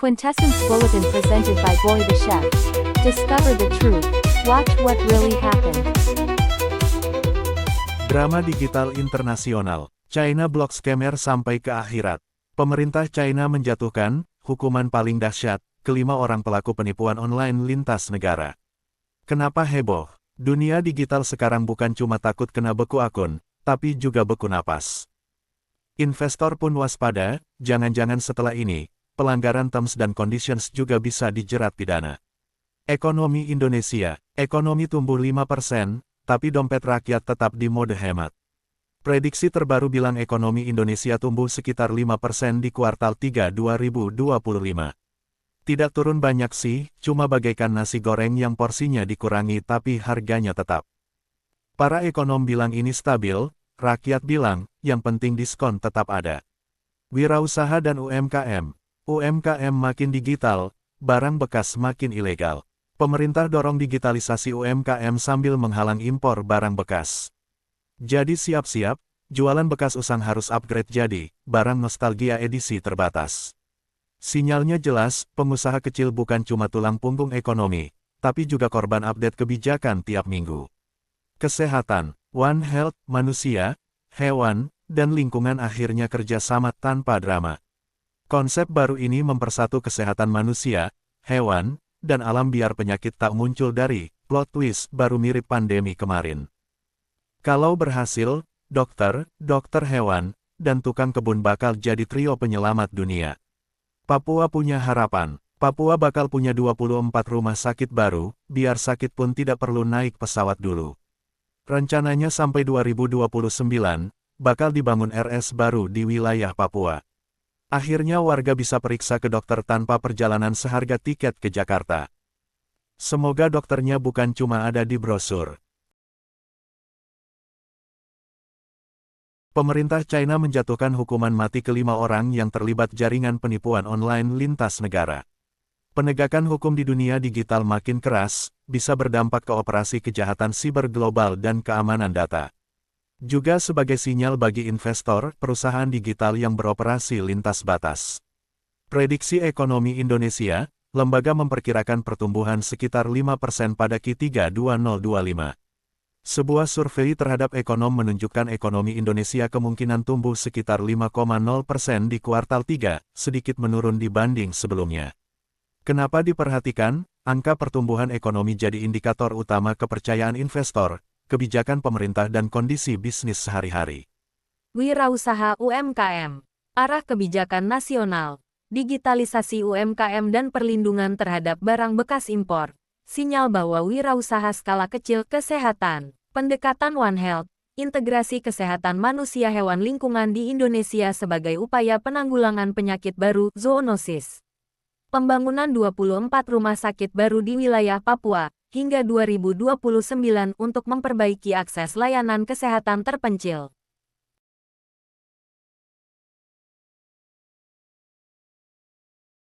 Quintessence Bulletin presented by Boy the Chef. Discover the truth. Watch what really happened. Drama digital internasional. China block scammer sampai ke akhirat. Pemerintah China menjatuhkan hukuman paling dahsyat ke 5 orang pelaku penipuan online lintas negara. Kenapa heboh? Dunia digital sekarang bukan cuma takut kena beku akun, tapi juga beku napas. Investor pun waspada, jangan-jangan setelah ini, pelanggaran terms dan conditions juga bisa dijerat pidana. Ekonomi Indonesia, ekonomi tumbuh 5%, tapi dompet rakyat tetap di mode hemat. Prediksi terbaru bilang ekonomi Indonesia tumbuh sekitar 5% di kuartal 3 2025. Tidak turun banyak sih, cuma bagaikan nasi goreng yang porsinya dikurangi tapi harganya tetap. Para ekonom bilang ini stabil, rakyat bilang, yang penting diskon tetap ada. Wirausaha dan UMKM. UMKM makin digital, barang bekas makin ilegal. Pemerintah dorong digitalisasi UMKM sambil menghalang impor barang bekas. Jadi siap-siap, jualan bekas usang harus upgrade jadi barang nostalgia edisi terbatas. Sinyalnya jelas, pengusaha kecil bukan cuma tulang punggung ekonomi, tapi juga korban update kebijakan tiap minggu. Kesehatan, One Health, manusia, hewan, dan lingkungan akhirnya kerjasama tanpa drama. Konsep baru ini mempersatu kesehatan manusia, hewan, dan alam biar penyakit tak muncul dari plot twist baru mirip pandemi kemarin. Kalau berhasil, dokter hewan, dan tukang kebun bakal jadi trio penyelamat dunia. Papua punya harapan. Papua bakal punya 24 rumah sakit baru, biar sakit pun tidak perlu naik pesawat dulu. Rencananya sampai 2029, bakal dibangun RS baru di wilayah Papua. Akhirnya warga bisa periksa ke dokter tanpa perjalanan seharga tiket ke Jakarta. Semoga dokternya bukan cuma ada di brosur. Pemerintah China menjatuhkan hukuman mati ke 5 orang yang terlibat jaringan penipuan online lintas negara. Penegakan hukum di dunia digital makin keras, bisa berdampak ke operasi kejahatan siber global dan keamanan data. Juga sebagai sinyal bagi investor, perusahaan digital yang beroperasi lintas batas. Prediksi ekonomi Indonesia, lembaga memperkirakan pertumbuhan sekitar 5% pada Q3 2025. Sebuah survei terhadap ekonom menunjukkan ekonomi Indonesia kemungkinan tumbuh sekitar 5,0% di kuartal 3, sedikit menurun dibanding sebelumnya. Kenapa diperhatikan? Angka pertumbuhan ekonomi jadi indikator utama kepercayaan investor, kebijakan pemerintah dan kondisi bisnis sehari-hari. Wirausaha UMKM, arah kebijakan nasional, digitalisasi UMKM dan perlindungan terhadap barang bekas impor, sinyal bahwa wirausaha skala kecil kesehatan, pendekatan One Health, integrasi kesehatan manusia hewan lingkungan di Indonesia sebagai upaya penanggulangan penyakit baru zoonosis. Pembangunan 24 rumah sakit baru di wilayah Papua, hingga 2029 untuk memperbaiki akses layanan kesehatan terpencil.